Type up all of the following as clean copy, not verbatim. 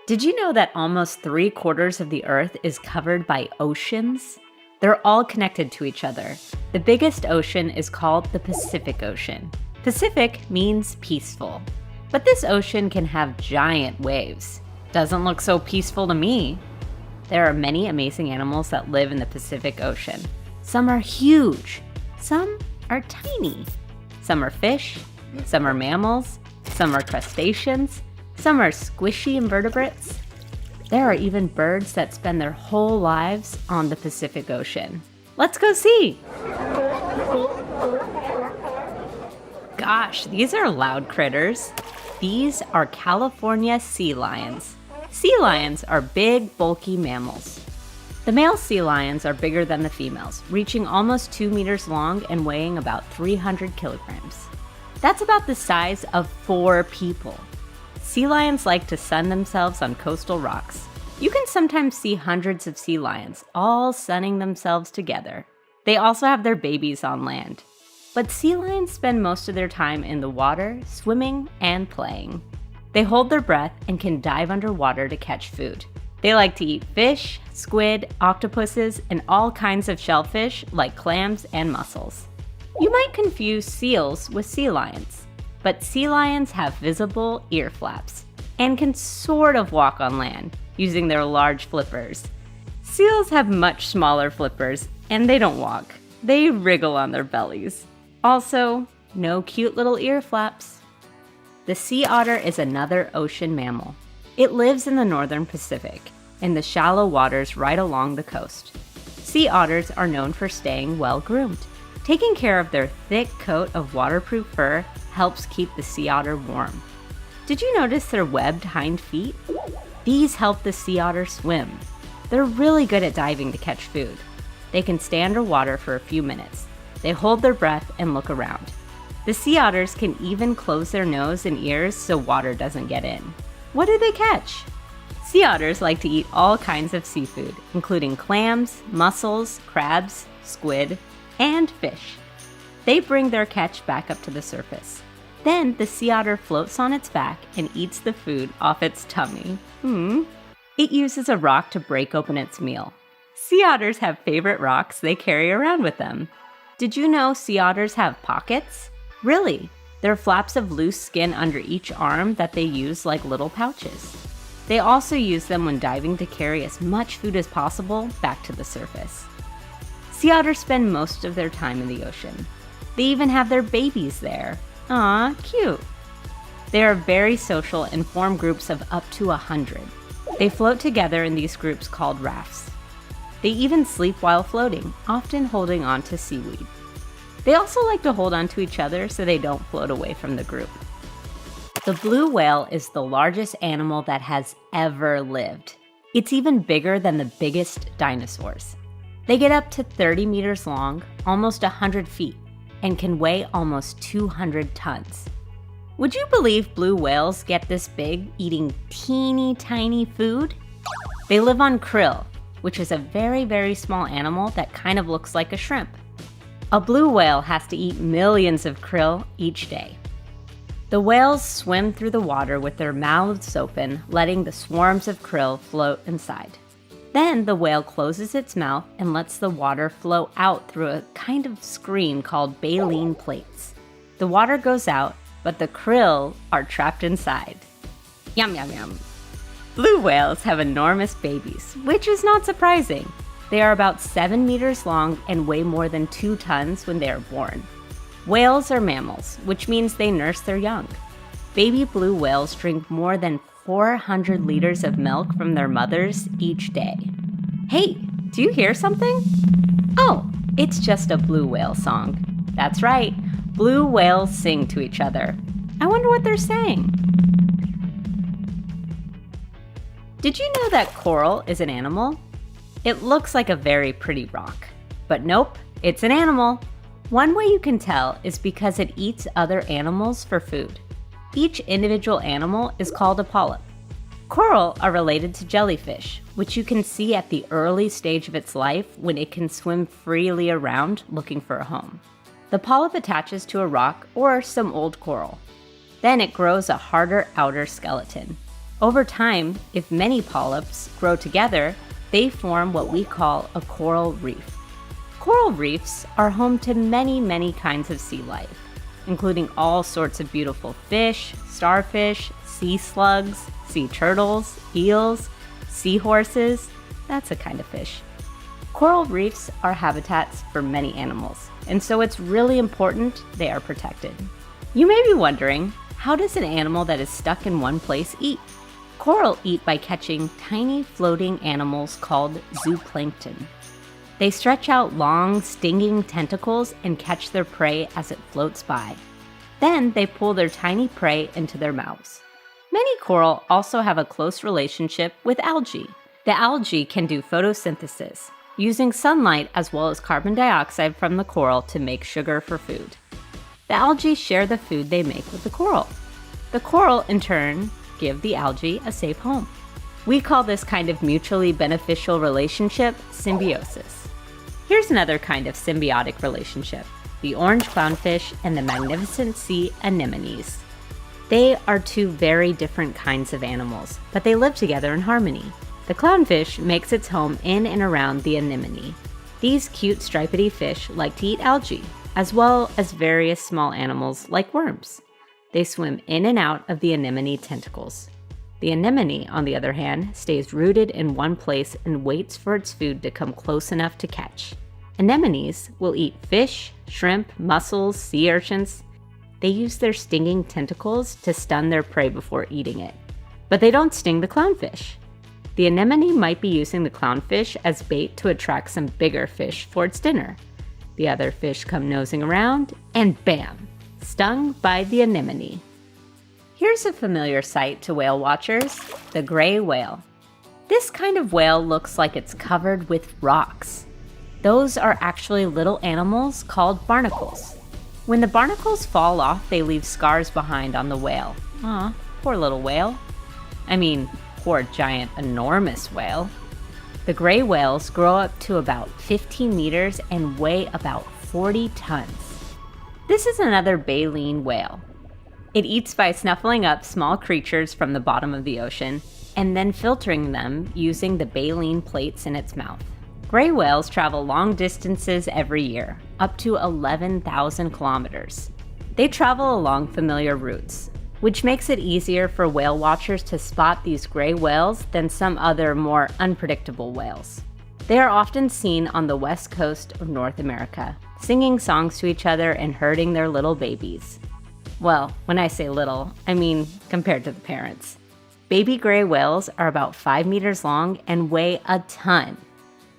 Did you know that almost 3/4 of the Earth is covered by oceans? They're all connected to each other. The biggest ocean is called the Pacific Ocean. Pacific means peaceful. But this ocean can have giant waves. Doesn't look so peaceful to me. There are many amazing animals that live in the Pacific Ocean. Some are huge. Some are tiny. Some are fish. Some are mammals. Some are crustaceans. Some are squishy invertebrates. There are even birds that spend their whole lives on the Pacific Ocean. Let's go see! Gosh, these are loud critters. These are California sea lions. Sea lions are big, bulky mammals. The male sea lions are bigger than the females, reaching almost 2 meters long and weighing about 300 kilograms. That's about the size of 4 people. Sea lions like to sun themselves on coastal rocks. You can sometimes see hundreds of sea lions, all sunning themselves together. They also have their babies on land. But sea lions spend most of their time in the water, swimming and playing. They hold their breath and can dive underwater to catch food. They like to eat fish, squid, octopuses, and all kinds of shellfish like clams and mussels. You might confuse seals with sea lions. But sea lions have visible ear flaps and can sort of walk on land using their large flippers. Seals have much smaller flippers and they don't walk. They wriggle on their bellies. Also, no cute little ear flaps. The sea otter is another ocean mammal. It lives in the northern Pacific, in the shallow waters right along the coast. Sea otters are known for staying well groomed. Taking care of their thick coat of waterproof fur helps keep the sea otter warm. Did you notice their webbed hind feet? These help the sea otter swim. They're really good at diving to catch food. They can stay underwater for a few minutes. They hold their breath and look around. The sea otters can even close their nose and ears so water doesn't get in. What do they catch? Sea otters like to eat all kinds of seafood, including clams, mussels, crabs, squid, and fish. They bring their catch back up to the surface. Then the sea otter floats on its back and eats the food off its tummy. It uses a rock to break open its meal. Sea otters have favorite rocks they carry around with them. Did you know sea otters have pockets? Really, they're flaps of loose skin under each arm that they use like little pouches. They also use them when diving to carry as much food as possible back to the surface. Sea otters spend most of their time in the ocean. They even have their babies there. Aw, cute. They are very social and form groups of up to 100. They float together in these groups called rafts. They even sleep while floating, often holding on to seaweed. They also like to hold on to each other so they don't float away from the group. The blue whale is the largest animal that has ever lived. It's even bigger than the biggest dinosaurs. They get up to 30 meters long, almost 100 feet, and can weigh almost 200 tons. Would you believe blue whales get this big eating teeny tiny food? They live on krill, which is a very, very small animal that kind of looks like a shrimp. A blue whale has to eat millions of krill each day. The whales swim through the water with their mouths open, letting the swarms of krill float inside. Then the whale closes its mouth and lets the water flow out through a kind of screen called baleen plates. The water goes out, but the krill are trapped inside. Yum, yum, yum. Blue whales have enormous babies, which is not surprising. They are about 7 meters long and weigh more than 2 tons when they are born. Whales are mammals, which means they nurse their young. Baby blue whales drink more than 400 liters of milk from their mothers each day. Hey, do you hear something? Oh, it's just a blue whale song. That's right, blue whales sing to each other. I wonder what they're saying. Did you know that coral is an animal? It looks like a very pretty rock, but nope, it's an animal. One way you can tell is because it eats other animals for food. Each individual animal is called a polyp. Coral are related to jellyfish, which you can see at the early stage of its life when it can swim freely around looking for a home. The polyp attaches to a rock or some old coral. Then it grows a harder outer skeleton. Over time, if many polyps grow together, they form what we call a coral reef. Coral reefs are home to many, many kinds of sea life, including all sorts of beautiful fish, starfish, sea slugs, sea turtles, eels, seahorses. That's a kind of fish. Coral reefs are habitats for many animals, and so it's really important they are protected. You may be wondering, how does an animal that is stuck in one place eat? Coral eat by catching tiny floating animals called zooplankton. They stretch out long, stinging tentacles and catch their prey as it floats by. Then they pull their tiny prey into their mouths. Many coral also have a close relationship with algae. The algae can do photosynthesis, using sunlight as well as carbon dioxide from the coral to make sugar for food. The algae share the food they make with the coral. The coral, in turn, give the algae a safe home. We call this kind of mutually beneficial relationship symbiosis. Here's another kind of symbiotic relationship: the orange clownfish and the magnificent sea anemones. They are two very different kinds of animals, but they live together in harmony. The clownfish makes its home in and around the anemone. These cute stripedy fish like to eat algae, as well as various small animals like worms. They swim in and out of the anemone tentacles. The anemone, on the other hand, stays rooted in one place and waits for its food to come close enough to catch. Anemones will eat fish, shrimp, mussels, sea urchins. They use their stinging tentacles to stun their prey before eating it. But they don't sting the clownfish. The anemone might be using the clownfish as bait to attract some bigger fish for its dinner. The other fish come nosing around, and bam! Stung by the anemone. Here's a familiar sight to whale watchers: the gray whale. This kind of whale looks like it's covered with rocks. Those are actually little animals called barnacles. When the barnacles fall off, they leave scars behind on the whale. Aw, poor little whale. I mean, poor giant enormous whale. The gray whales grow up to about 15 meters and weigh about 40 tons. This is another baleen whale. It eats by snuffling up small creatures from the bottom of the ocean and then filtering them using the baleen plates in its mouth. Gray whales travel long distances every year, up to 11,000 kilometers. They travel along familiar routes, which makes it easier for whale watchers to spot these gray whales than some other more unpredictable whales. They are often seen on the west coast of North America, singing songs to each other and herding their little babies. Well, when I say little, I mean compared to the parents. Baby gray whales are about 5 meters long and weigh a ton.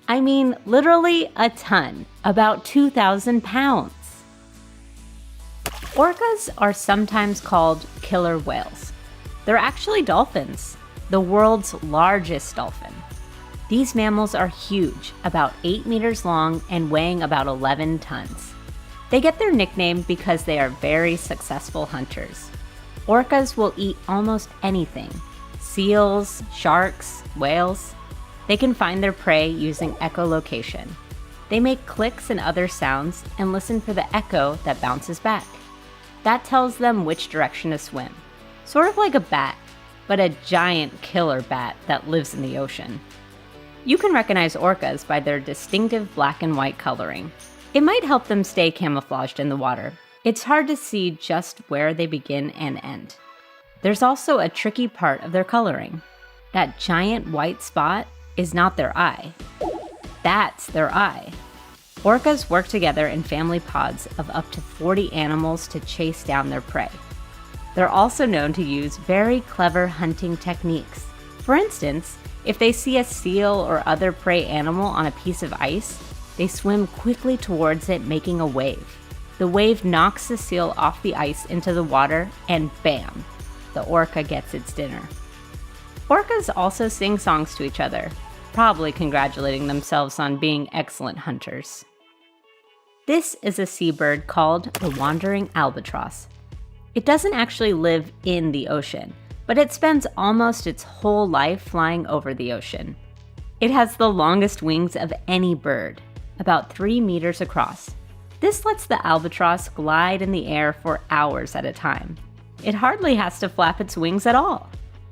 I mean literally a ton, about 2,000 pounds. Orcas are sometimes called killer whales. They're actually dolphins, the world's largest dolphin. These mammals are huge, about 8 meters long and weighing about 11 tons. They get their nickname because they are very successful hunters. Orcas will eat almost anything: seals, sharks, whales. They can find their prey using echolocation. They make clicks and other sounds and listen for the echo that bounces back. That tells them which direction to swim. Sort of like a bat, but a giant killer bat that lives in the ocean. You can recognize orcas by their distinctive black and white coloring. It might help them stay camouflaged in the water. It's hard to see just where they begin and end. There's also a tricky part of their coloring. That giant white spot is not their eye. That's their eye. Orcas work together in family pods of up to 40 animals to chase down their prey. They're also known to use very clever hunting techniques. For instance, if they see a seal or other prey animal on a piece of ice, they swim quickly towards it, making a wave. The wave knocks the seal off the ice into the water, and bam, the orca gets its dinner. Orcas also sing songs to each other, probably congratulating themselves on being excellent hunters. This is a seabird called the wandering albatross. It doesn't actually live in the ocean, but it spends almost its whole life flying over the ocean. It has the longest wings of any bird, about 3 meters across. This lets the albatross glide in the air for hours at a time. It hardly has to flap its wings at all.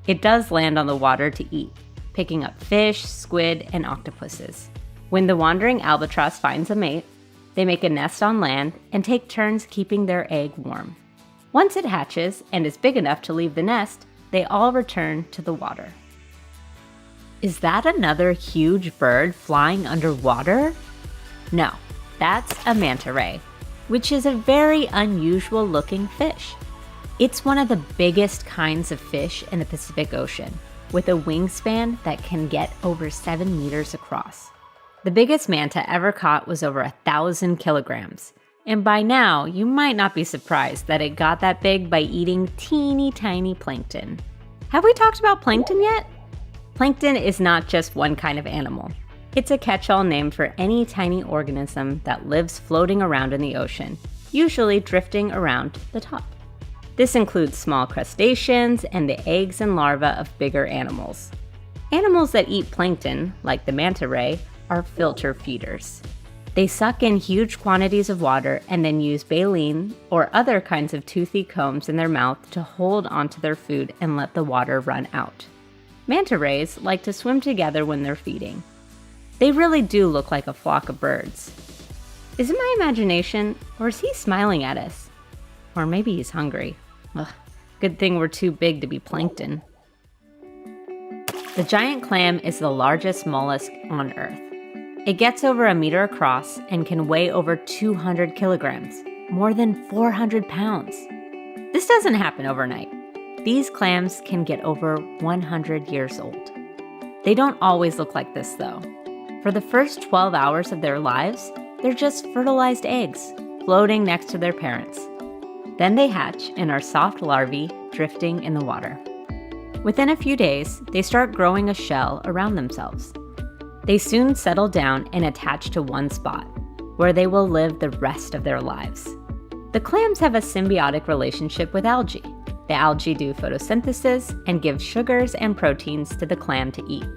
it does land on the water to eat, picking up fish, squid, and octopuses. When the wandering albatross finds a mate, they make a nest on land and take turns keeping their egg warm. Once it hatches and is big enough to leave the nest, they all return to the water. Is that another huge bird flying underwater? No, that's a manta ray, which is a very unusual looking fish. It's one of the biggest kinds of fish in the Pacific Ocean, with a wingspan that can get over 7 meters across. The biggest manta ever caught was over 1,000 kilograms, and by now you might not be surprised that it got that big by eating teeny tiny plankton. Have we talked about plankton yet? Plankton is not just one kind of animal. It's a catch-all name for any tiny organism that lives floating around in the ocean, usually drifting around the top. This includes small crustaceans and the eggs and larvae of bigger animals. Animals that eat plankton, like the manta ray, are filter feeders. They suck in huge quantities of water and then use baleen or other kinds of toothy combs in their mouth to hold onto their food and let the water run out. Manta rays like to swim together when they're feeding. They really do look like a flock of birds. Is it my imagination, or is he smiling at us? Or maybe he's hungry. Ugh, good thing we're too big to be plankton. The giant clam is the largest mollusk on Earth. It gets over 1 meter across and can weigh over 200 kilograms, more than 400 pounds. This doesn't happen overnight. These clams can get over 100 years old. They don't always look like this though. For the first 12 hours of their lives, they're just fertilized eggs, floating next to their parents. Then they hatch and are soft larvae drifting in the water. Within a few days, they start growing a shell around themselves. They soon settle down and attach to one spot, where they will live the rest of their lives. The clams have a symbiotic relationship with algae. The algae do photosynthesis and give sugars and proteins to the clam to eat.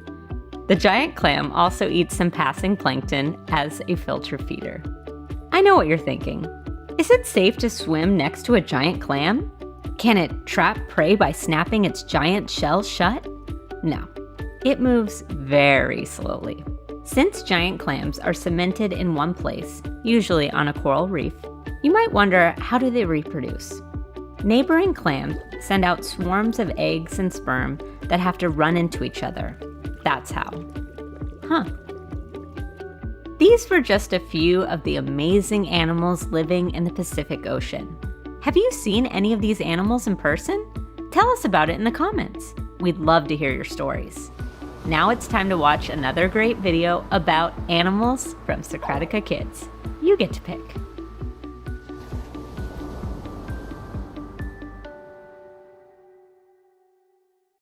The giant clam also eats some passing plankton as a filter feeder. I know what you're thinking. Is it safe to swim next to a giant clam? Can it trap prey by snapping its giant shell shut? No. It moves very slowly. Since giant clams are cemented in one place, usually on a coral reef, you might wonder, how do they reproduce? Neighboring clams send out swarms of eggs and sperm that have to run into each other. That's how. These were just a few of the amazing animals living in the Pacific Ocean. Have you seen any of these animals in person? Tell us about it in the comments. We'd love to hear your stories. Now it's time to watch another great video about animals from Socratica Kids. You get to pick.